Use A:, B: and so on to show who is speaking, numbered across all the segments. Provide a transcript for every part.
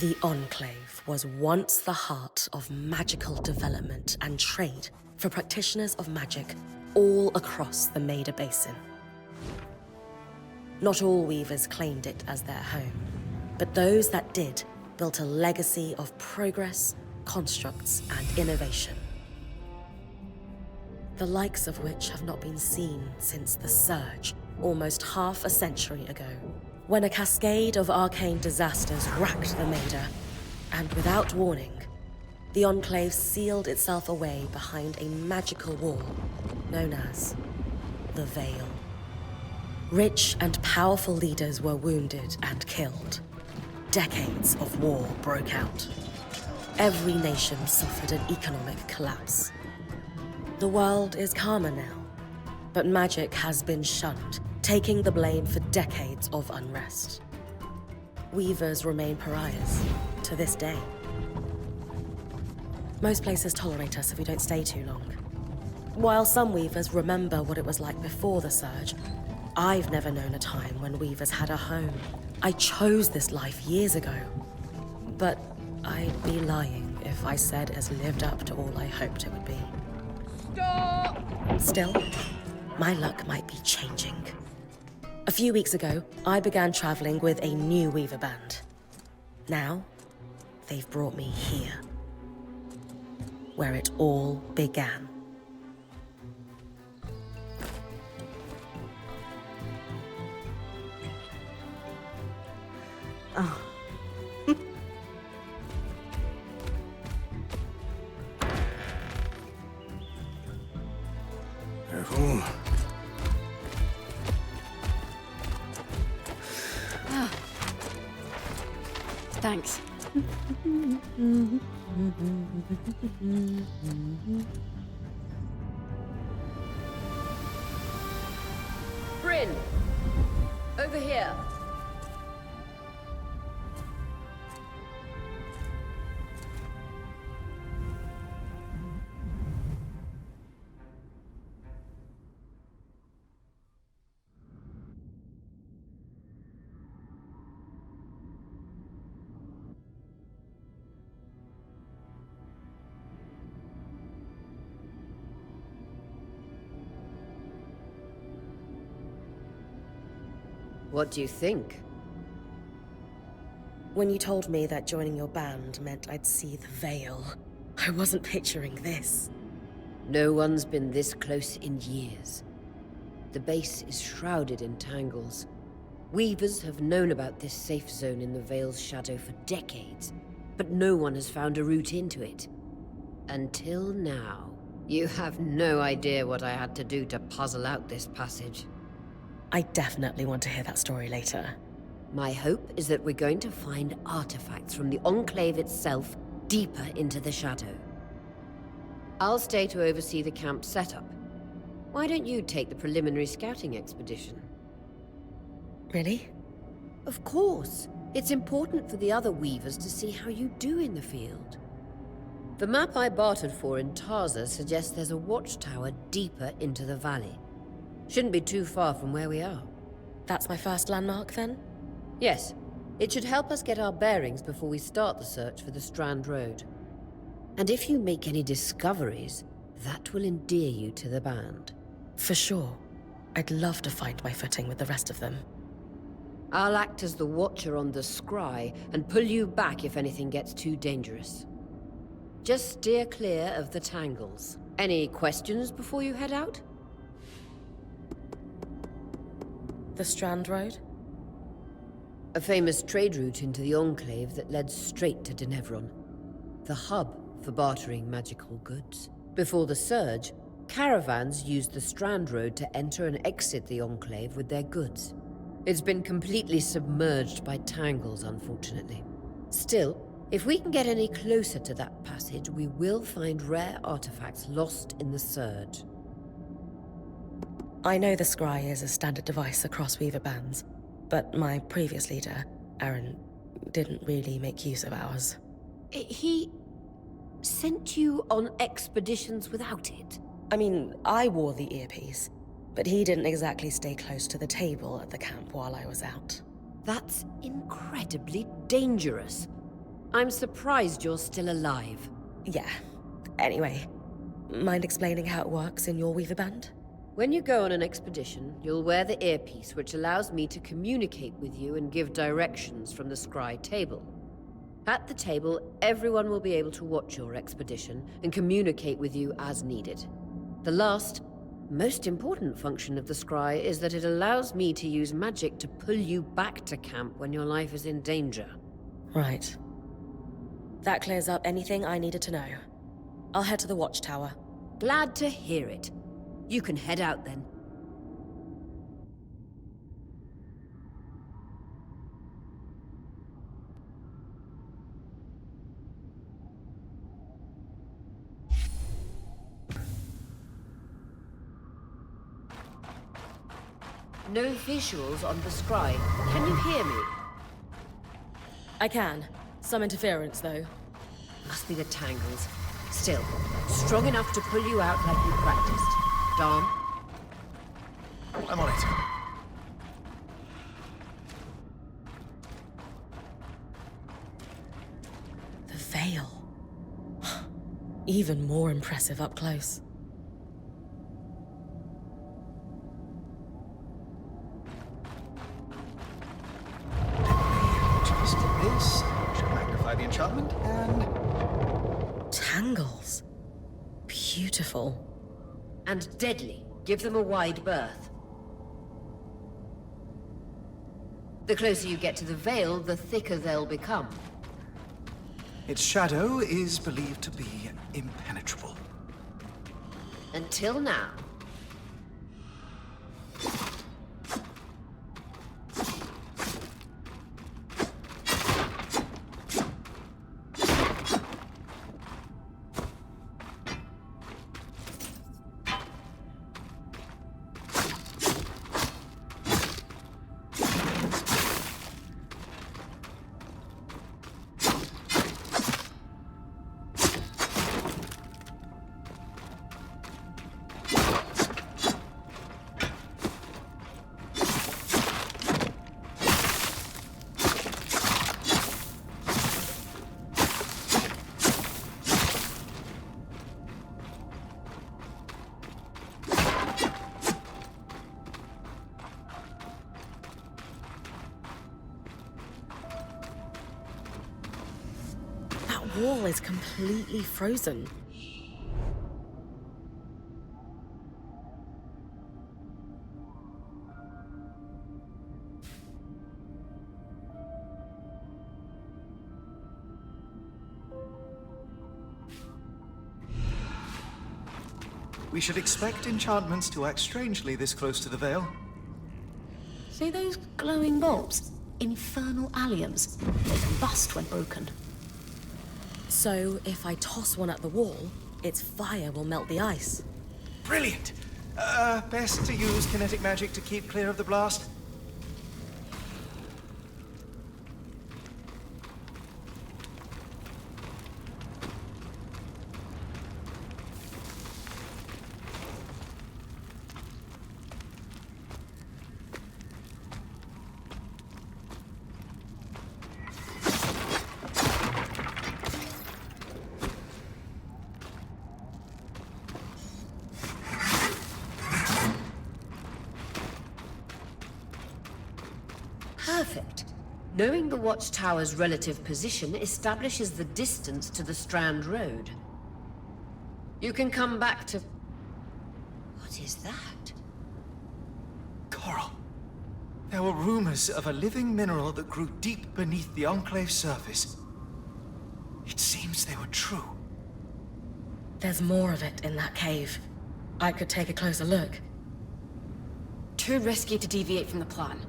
A: The Enclave was once the heart of magical development and trade for practitioners of magic all across the Maida Basin. Not all weavers claimed it as their home, but those that did built a legacy of progress, constructs, and innovation. The likes of which have not been seen since the Surge, almost half a century ago, when a cascade of arcane disasters racked the Maida, and without warning, the Enclave sealed itself away behind a magical wall known as the Veil. Rich and powerful leaders were wounded and killed. Decades of war broke out. Every nation suffered an economic collapse. The world is calmer now, but magic has been shunned, taking the blame for decades of unrest. Weavers remain pariahs to this day. Most places tolerate us if we don't stay too long. While some weavers remember what it was like before the Surge, I've never known a time when weavers had a home. I chose this life years ago. But I'd be lying if I said it has lived up to all I hoped it would be. Stop! Still, my luck might be changing. A few weeks ago, I began traveling with a new weaver band. Now, they've brought me here, where it all began.
B: Oh.
C: Careful.
B: Ah. Thanks.
D: Bryn! Over here. What do you think?
A: When you told me that joining your band meant I'd see the Veil, I wasn't picturing this.
D: No one's been this close in years. The base is shrouded in tangles. Weavers have known about this safe zone in the Veil's shadow for decades, but no one has found a route into it. Until now. You have no idea what I had to do to puzzle out this passage.
A: I definitely want to hear that story later.
D: My hope is that we're going to find artifacts from the Enclave itself deeper into the shadow. I'll stay to oversee the camp setup. Why don't you take the preliminary scouting expedition?
A: Really?
D: Of course. It's important for the other weavers to see how you do in the field. The map I bartered for in Tarza suggests there's a watchtower deeper into the valley. Shouldn't be too far from where we are.
A: That's my first landmark, then?
D: Yes. It should help us get our bearings before we start the search for the Strand Road. And if you make any discoveries, that will endear you to the band.
A: For sure. I'd love to find my footing with the rest of them.
D: I'll act as the watcher on the scry and pull you back if anything gets too dangerous. Just steer clear of the tangles. Any questions before you head out?
A: The Strand Road?
D: A famous trade route into the Enclave that led straight to Denevron. The hub for bartering magical goods. Before the Surge, caravans used the Strand Road to enter and exit the Enclave with their goods. It's been completely submerged by tangles, unfortunately. Still, if we can get any closer to that passage, we will find rare artifacts lost in the Surge.
A: I know the scry is a standard device across weaver bands, but my previous leader, Aaron, didn't really make use of ours.
D: He sent you on expeditions without it?
A: I mean, I wore the earpiece, but he didn't exactly stay close to the table at the camp while I was out.
D: That's incredibly dangerous. I'm surprised you're still alive.
A: Yeah. Anyway, mind explaining how it works in your Weaver Band?
D: When you go on an expedition, you'll wear the earpiece which allows me to communicate with you and give directions from the scry table. At the table, everyone will be able to watch your expedition and communicate with you as needed. The last, most important function of the scry is that it allows me to use magic to pull you back to camp when your life is in danger.
A: Right. That clears up anything I needed to know. I'll head to the watchtower.
D: Glad to hear it. You can head out then. No visuals on the scry. Can you hear me?
A: I can. Some interference, though.
D: Must be the tangles. Still, strong enough to pull you out like you practiced. Dom?
B: I'm on it.
A: The veil. Even more impressive up close.
B: Just this should magnify the enchantment, and
A: Tangles. Beautiful.
D: And deadly. Give them a wide berth. The closer you get to the veil, the thicker they'll become.
B: its shadow is believed to be impenetrable.
D: Until now.
A: Wall is completely frozen.
B: We should expect enchantments to act strangely this close to the veil.
C: See those glowing bulbs? Infernal alliums. They combust when broken.
A: So, if I toss one at the wall, its fire will melt the ice.
B: Brilliant! Best to use kinetic magic to keep clear of the blast.
D: Perfect. Knowing the watchtower's relative position establishes the distance to the Strand Road. You can come back to... What is that?
B: Coral. There were rumors of a living mineral that grew deep beneath the Enclave's surface. It seems they were true.
A: There's more of it in that cave. I could take a closer look.
C: Too risky to deviate from the plan.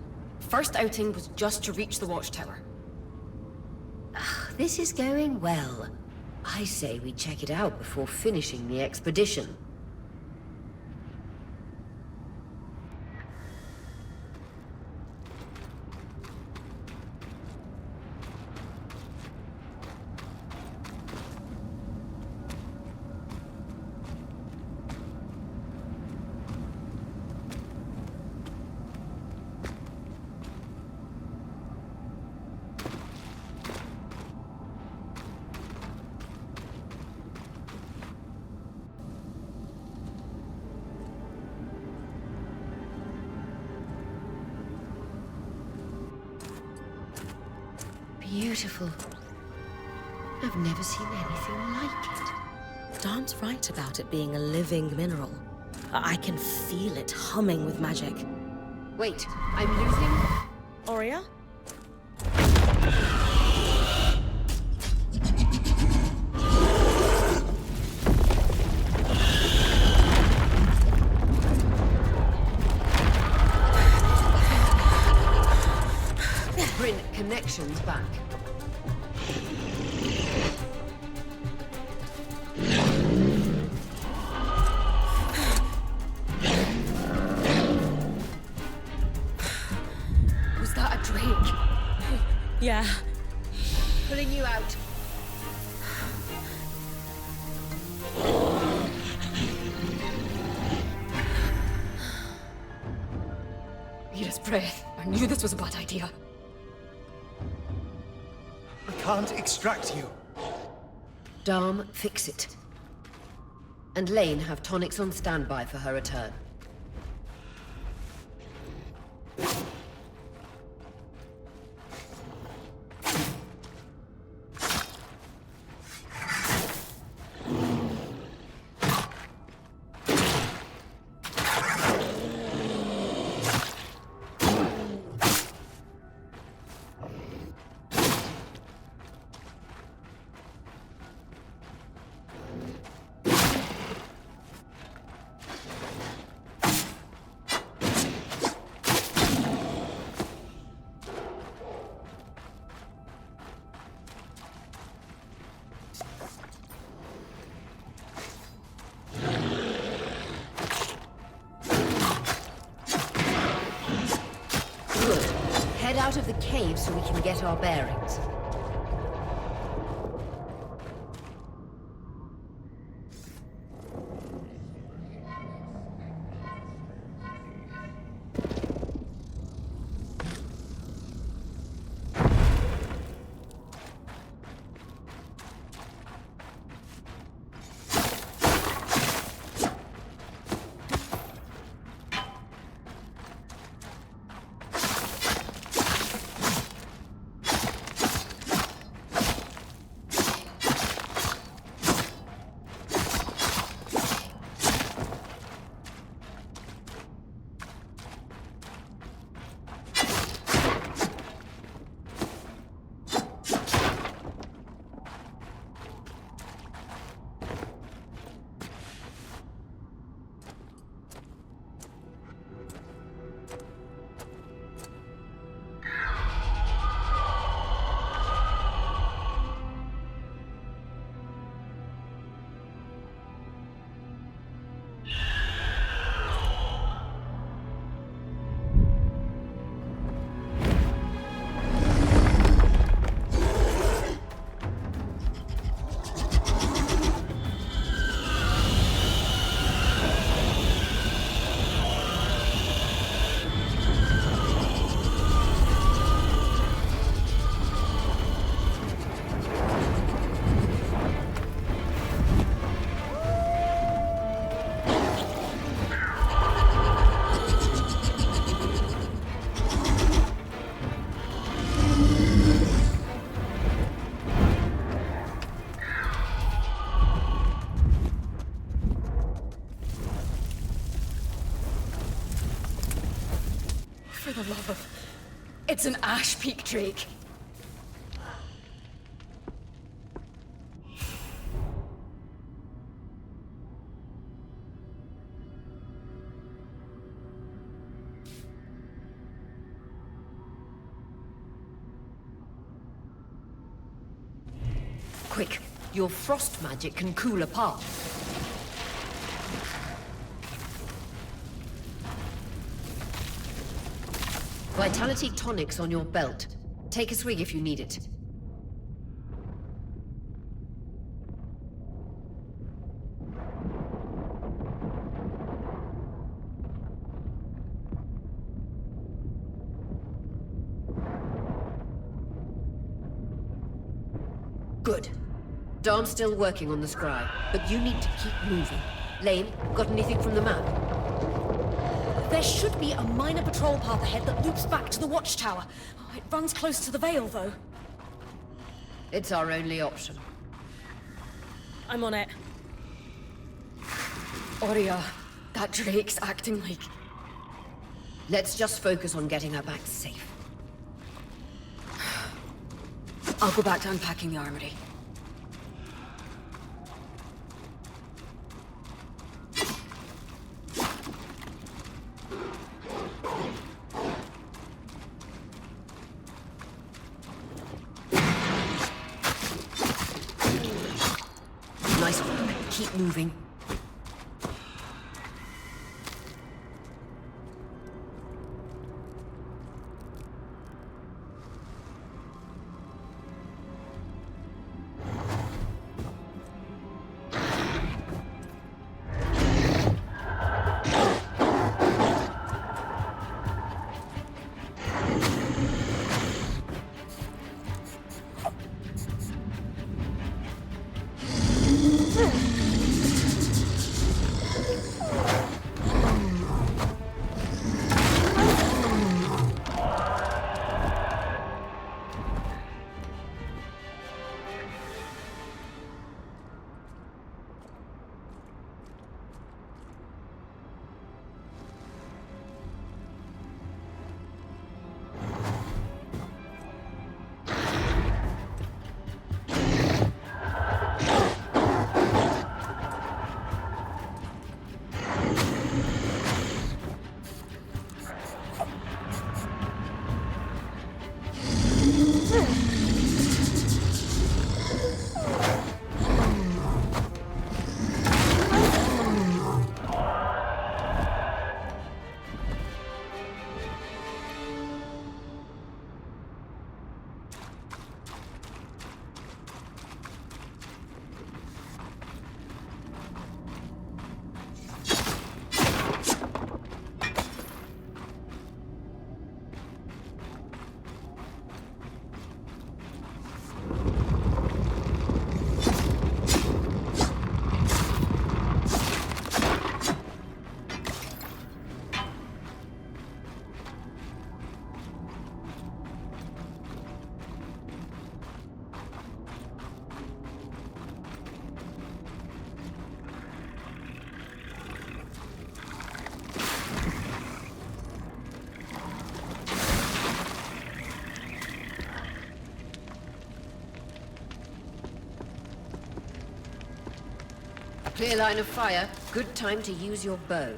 C: First outing was just to reach the watchtower.
D: This is going well. I say we check it out before finishing the expedition.
C: beautiful. I've never seen anything like it.
A: Dan's right about it being a living mineral. I can feel it humming with magic.
D: Wait, I'm losing...
A: Aurea?
D: Bring connections back.
C: Was that a drake?
A: Yeah.
D: Pulling you out.
C: Rita's breath. I knew this was a bad idea.
B: I can't extract you.
D: Dom, fix it. And Lane have tonics on standby for her return. Head out of the cave so we can get our bearings.
C: For the love of... It's an ash peak drake.
D: Quick, your frost magic can cool a path. Vitality tonics on your belt. Take a swig if you need it. Good. Dom's still working on the scry, but you need to keep moving. Lane, got anything from the map?
A: There should be a minor patrol path ahead that loops back to the watchtower. It runs close to the Vale, though.
D: It's our only option.
A: I'm on it.
C: Aurea, that Drake's acting like...
D: Let's just focus on getting her back safe.
C: I'll go back to unpacking the armory.
D: Nice work. Keep moving. Clear line of fire. Good time to use your bow.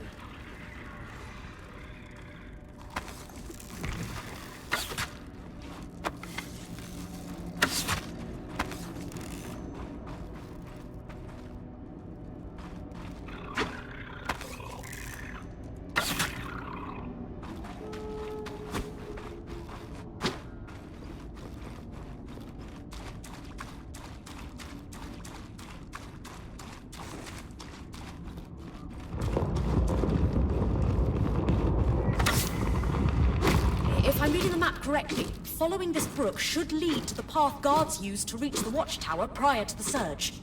C: If I'm reading the map correctly, following this brook should lead to the path guards used to reach the watchtower prior to the surge.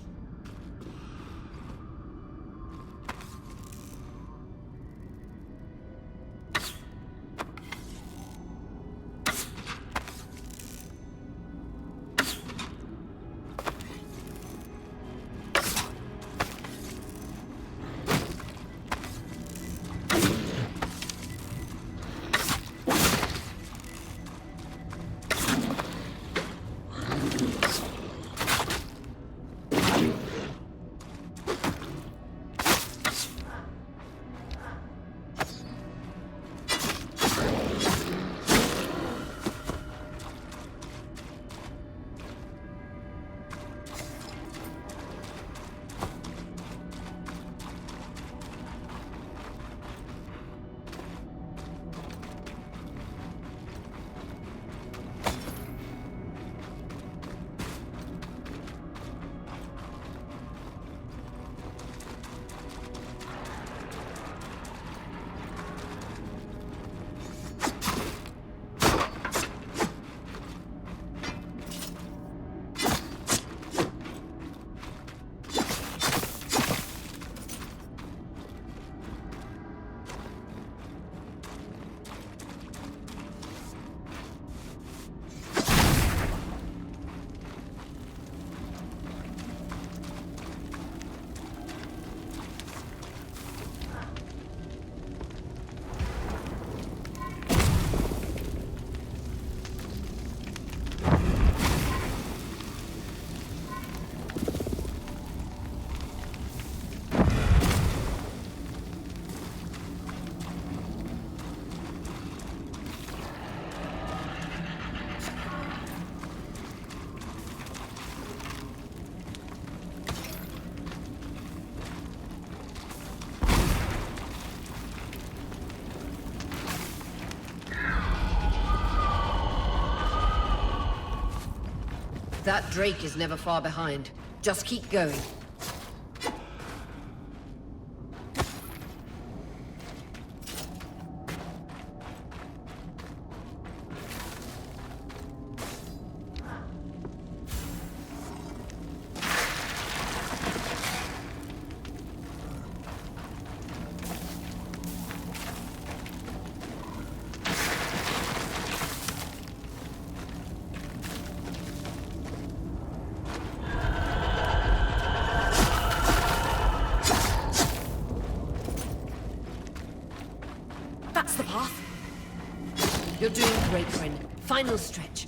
D: That Drake is never far behind. Just keep going.
A: That's the path.
D: You're doing great, friend. Final stretch.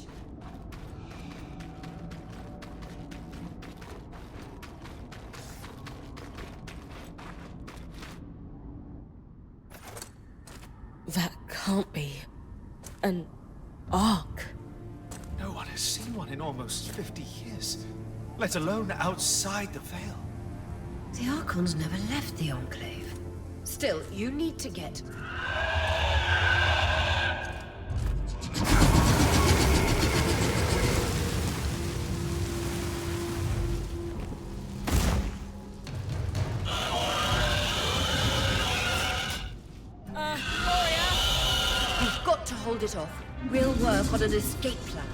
A: That can't be an ark.
B: No one has seen one in almost 50 years, let alone outside the Veil.
D: The Archons never left the Enclave. Still, you need to get... You've got to hold it off. We'll work on an escape plan.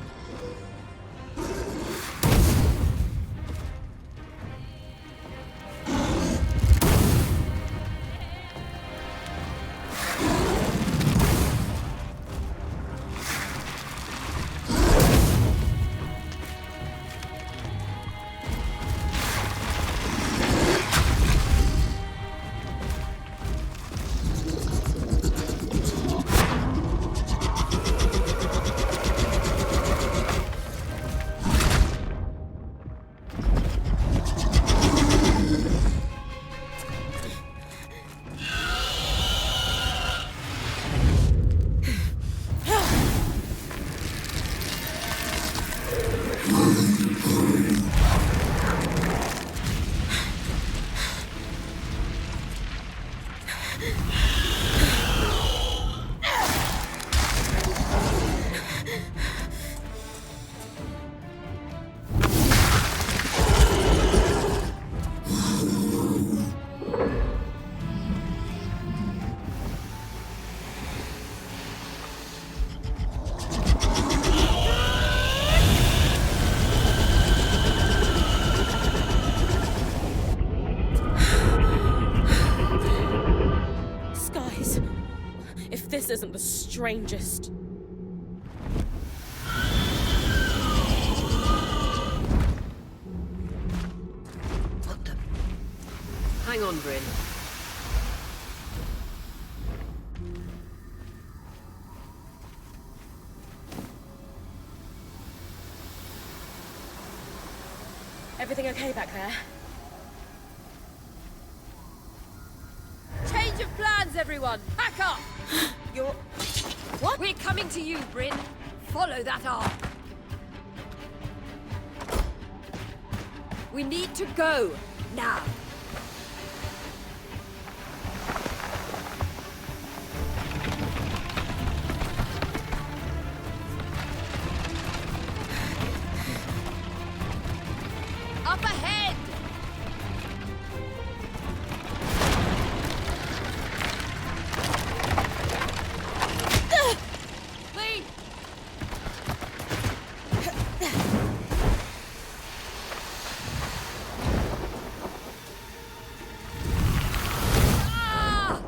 A: This isn't the strangest.
D: What the... Hang on, Bryn.
A: Everything okay back there?
E: Change of plans, everyone! Pack up!
A: You're... What?
E: We're coming to you, Bryn. Follow that arc. We need to go, now. Up ahead! Lead! Ah!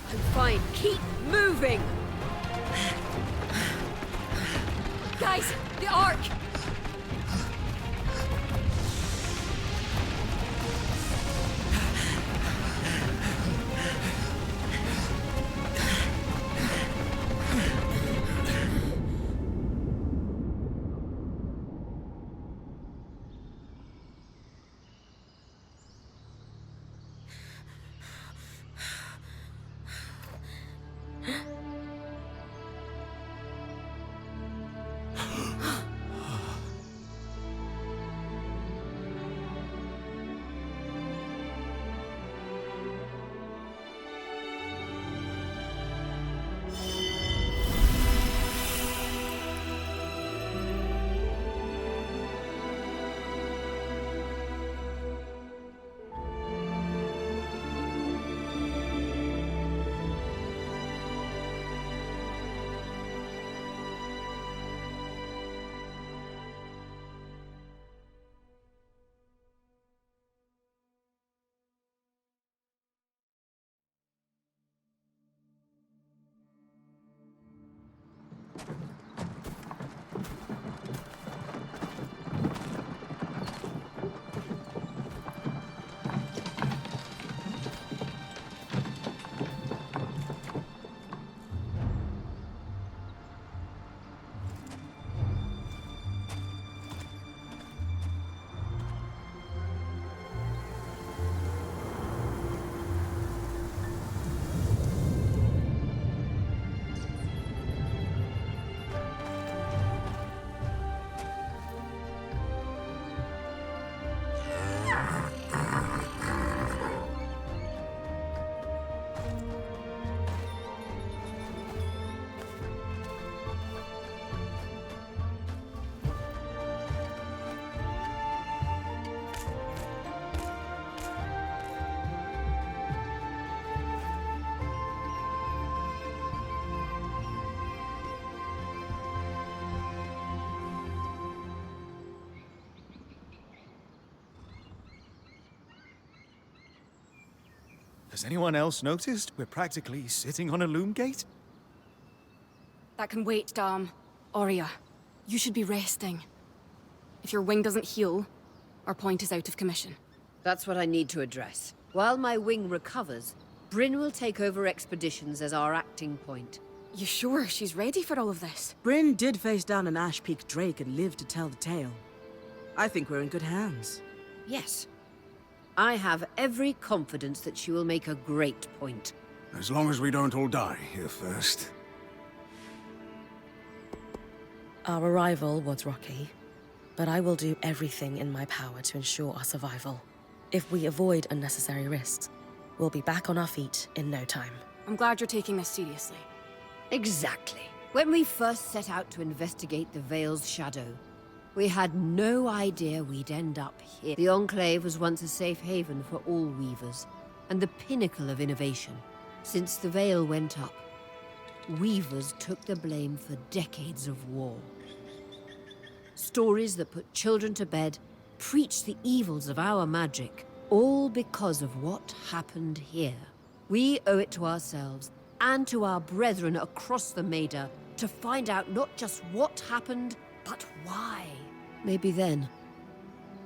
E: I'm fine. Keep moving! Guys, the arc!
B: Has anyone else noticed we're practically sitting on a loom gate?
E: That can wait, Dom. Aurea, you should be resting. If your wing doesn't heal, our point is out of commission.
D: That's what I need to address. While my wing recovers, Bryn will take over expeditions as our acting point.
E: You sure she's ready for all of this?
F: Bryn did face down an Ash Peak Drake and lived to tell the tale. I think we're in good hands.
D: Yes. I have every confidence that she will make a great point.
G: As long as we don't all die here first.
A: Our arrival was rocky, but I will do everything in my power to ensure our survival. If we avoid unnecessary risks, we'll be back on our feet in no time.
E: I'm glad you're taking this seriously.
D: Exactly. When we first set out to investigate the Veil's shadow, we had no idea we'd end up here. The Enclave was once a safe haven for all weavers, and the pinnacle of innovation. Since the Veil went up, weavers took the blame for decades of war. Stories that put children to bed, preached the evils of our magic, all because of what happened here. We owe it to ourselves and to our brethren across the Maida to find out not just what happened, but why. Maybe then,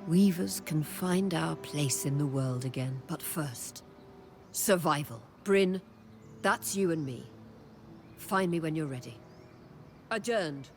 D: weavers can find our place in the world again. But first, survival. Bryn, that's you and me. Find me when you're ready. Adjourned.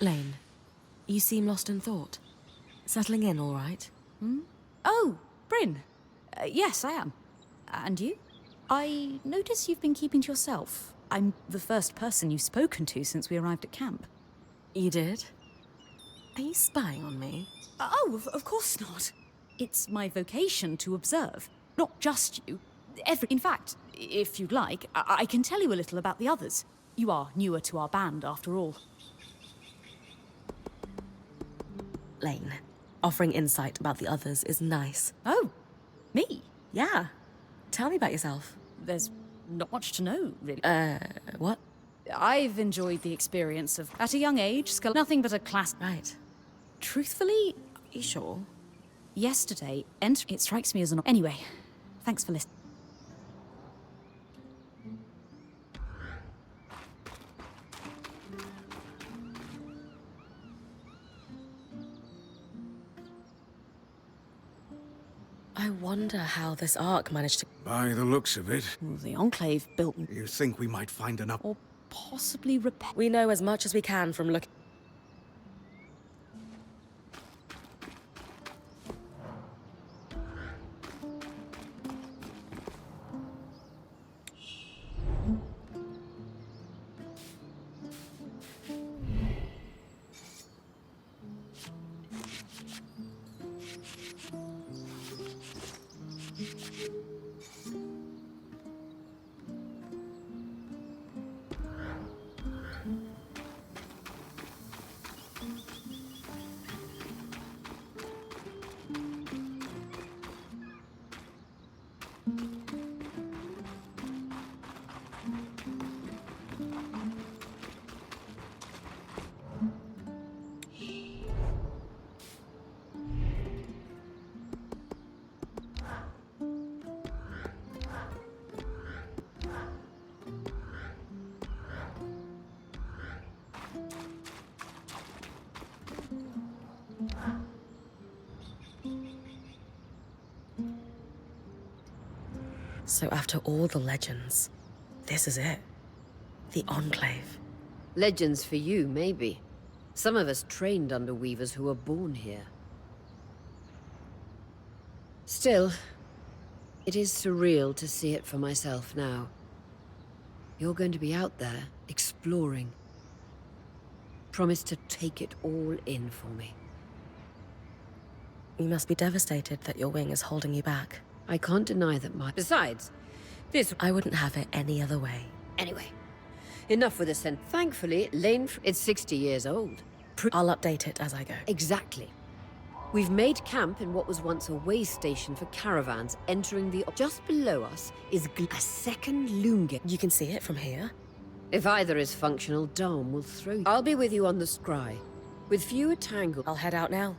A: Lane, you seem lost in thought. Settling in all right?
H: Oh, Bryn. Yes, I am. And you? I notice you've been keeping to yourself. I'm the first person you've spoken to since we arrived at camp.
A: You did? Are you spying on me?
H: Of course not. It's my vocation to observe. Not just you. In fact, if you'd like, I can tell you a little about the others. You are newer to our band, after all.
A: Lane, offering insight about the others is nice.
H: Oh, me?
A: Yeah. Tell me about yourself.
H: There's not much to know, really.
A: What?
H: I've enjoyed the experience of, at a young age, nothing but a class.
A: Right.
H: Truthfully,
A: You sure?
H: yesterday, it strikes me as an... Anyway, thanks for listening.
A: I wonder how this arc managed to...
G: By the looks of it,
H: Well, the Enclave built
G: you think we might find enough...
H: or possibly repair...
A: We know as much as we can from looking... So after all the legends, this is it. The Enclave.
D: Legends for you, maybe. Some of us trained under weavers who were born here. Still, it is surreal to see it for myself now. You're going to be out there, exploring. Promise to take it all in for me.
A: You must be devastated that your wing is holding you back.
D: I can't deny that my... Besides, this...
A: I wouldn't have it any other way.
D: Anyway, enough with the scent. Thankfully, it's 60 years old.
A: I'll update it as I go.
D: Exactly. We've made camp in what was once a way station for caravans entering the... Just below us is a second loom gate.
A: You can see it from here?
D: If either is functional, Dom will throw you. I'll be with you on the scry. With fewer tangles.
A: I'll head out now.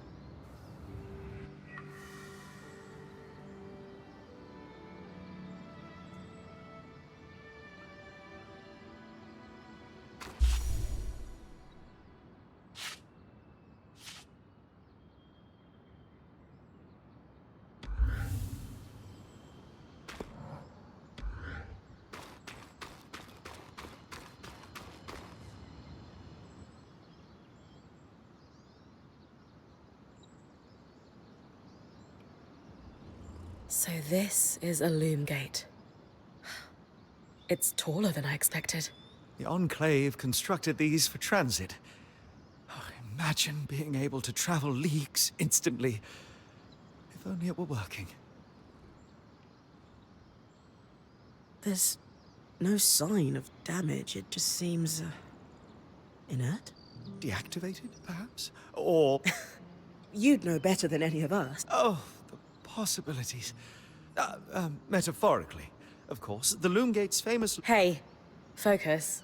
A: So this is a loom gate. It's taller than I expected.
B: The Enclave constructed these for transit. Oh, imagine being able to travel leagues instantly. If only it were working.
F: There's no sign of damage. It just seems... inert?
B: Deactivated, perhaps? Or...
F: You'd know better than any of us.
B: Oh, the possibilities. Metaphorically, of course. The loom gate's famous...
A: Hey, focus.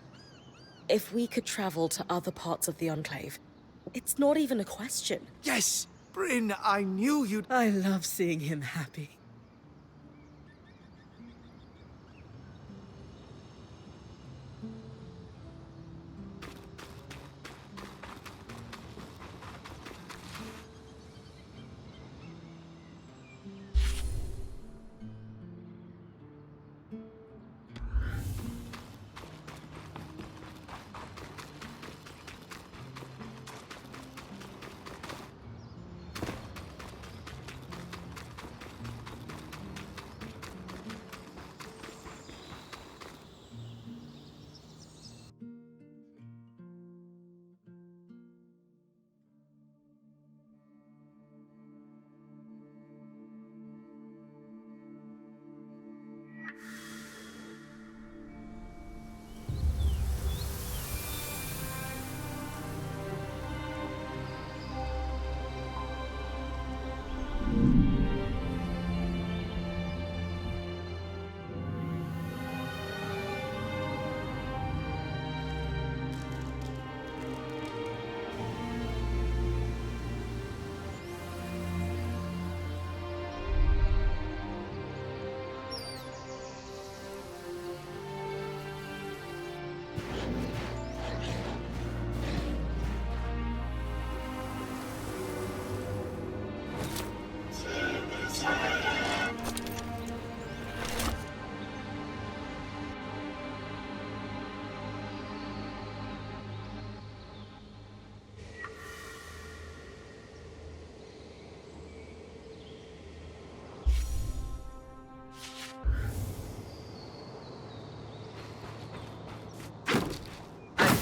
A: If we could travel to other parts of the Enclave, it's not even a question.
B: Yes! Bryn, I knew you'd...
F: I love seeing him happy.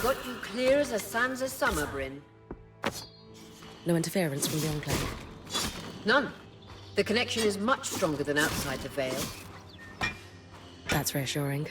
D: Got you clear as a sands of summer, Bryn.
A: No interference from the Enclave?
D: None. The connection is much stronger than outside the Vale.
A: That's reassuring.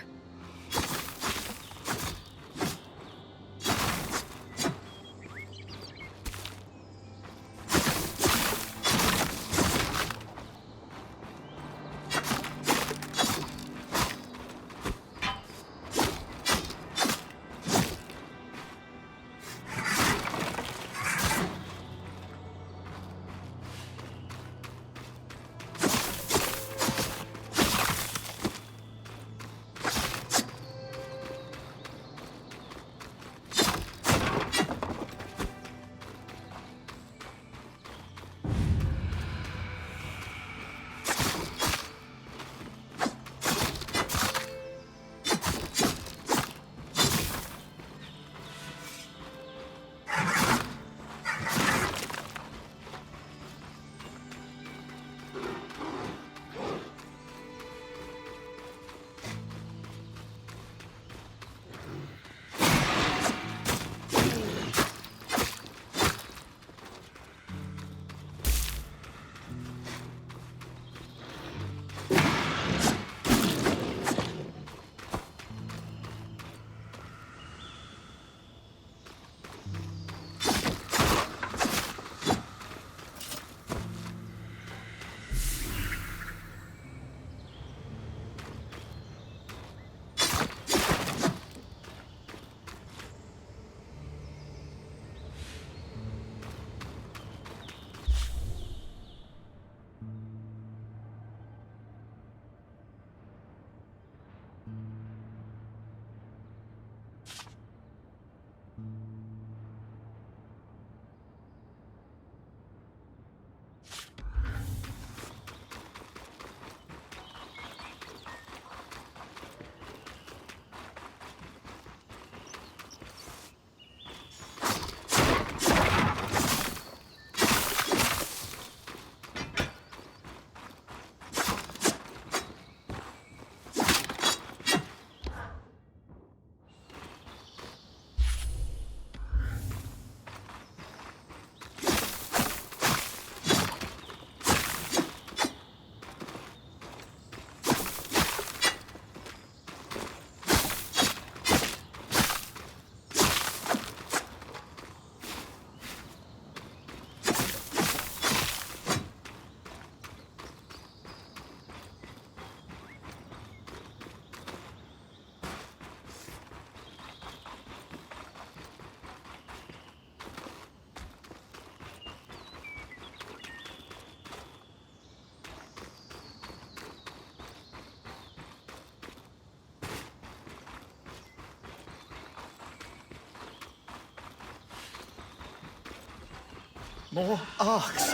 B: More arcs.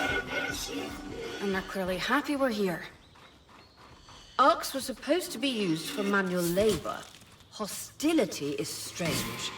E: And they're clearly happy we're here.
D: Arcs were supposed to be used for manual labor. Hostility is strange.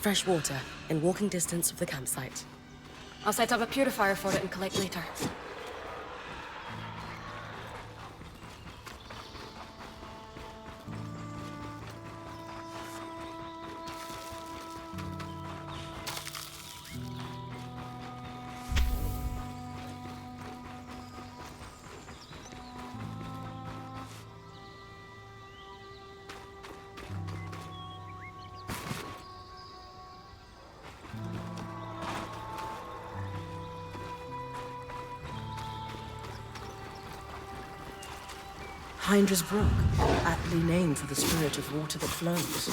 A: Fresh water in walking distance of the campsite.
E: I'll set up a purifier for it and collect later.
F: Hydra's Brook, aptly named for the spirit of water that flows.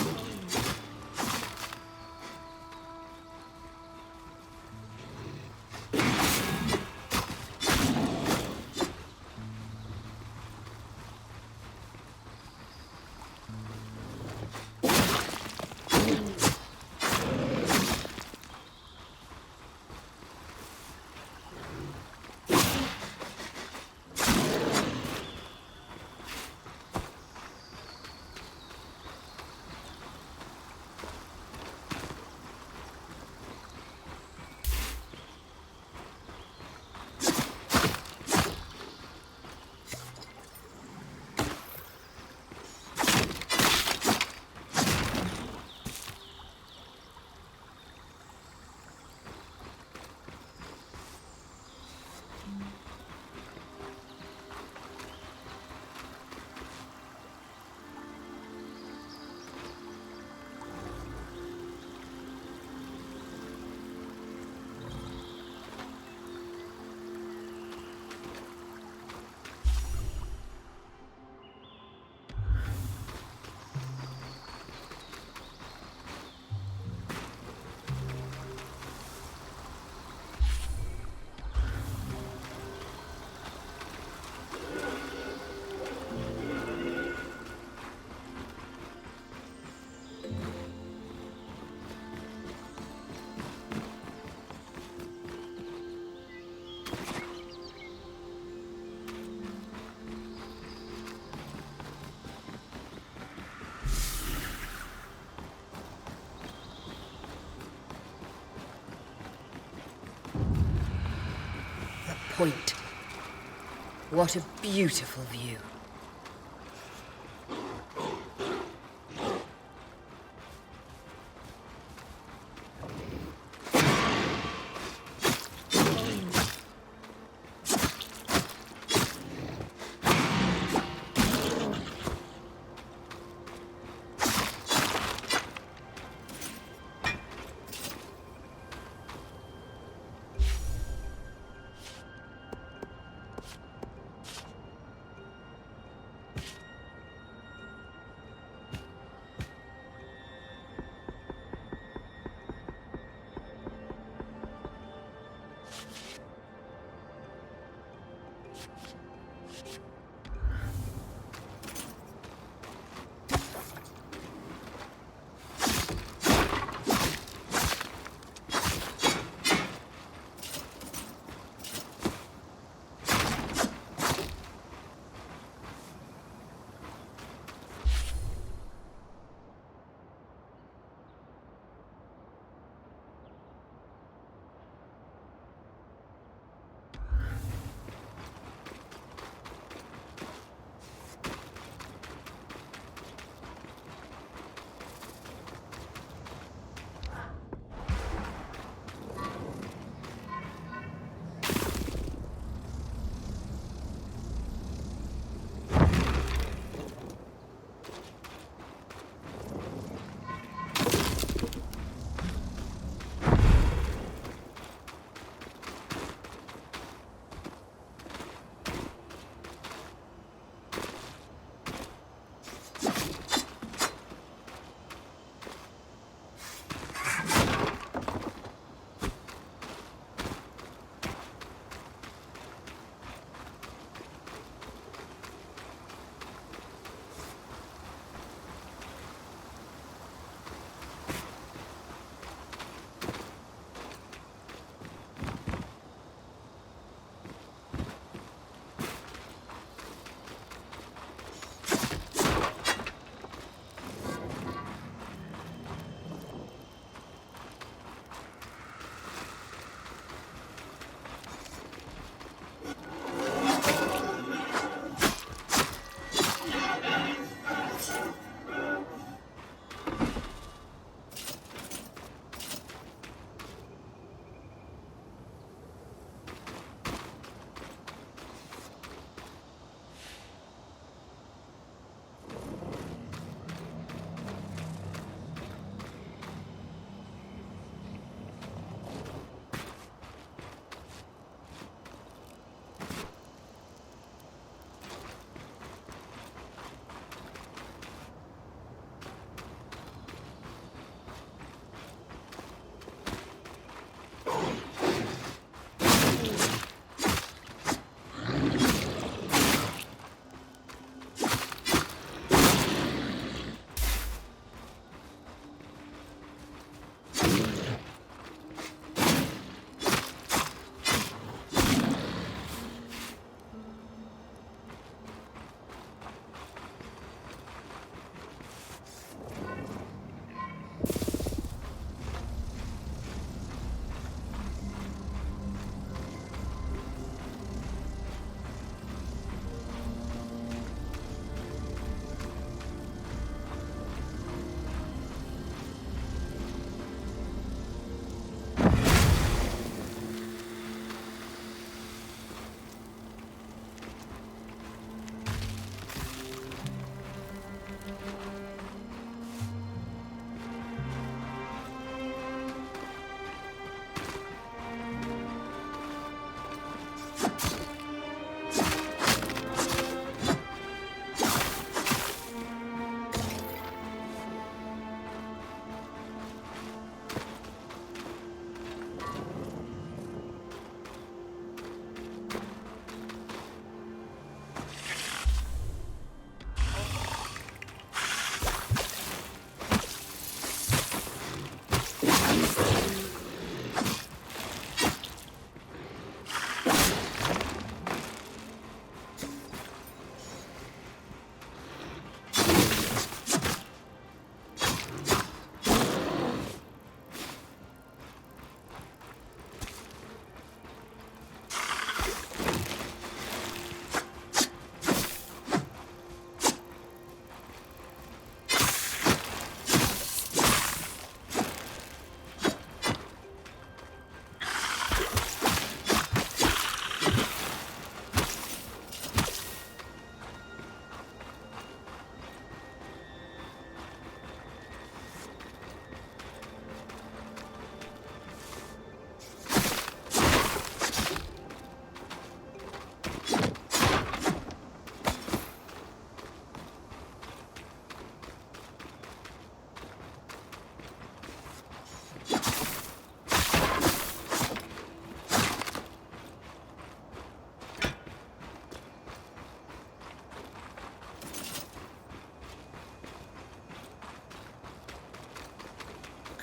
D: Point. What a beautiful view.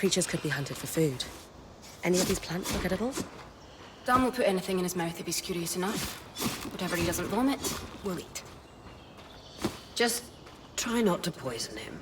A: Creatures could be hunted for food. Any of these plants look edible?
E: Dan will put anything in his mouth if he's curious enough. Whatever he doesn't vomit, we'll eat.
D: Just try not to poison him.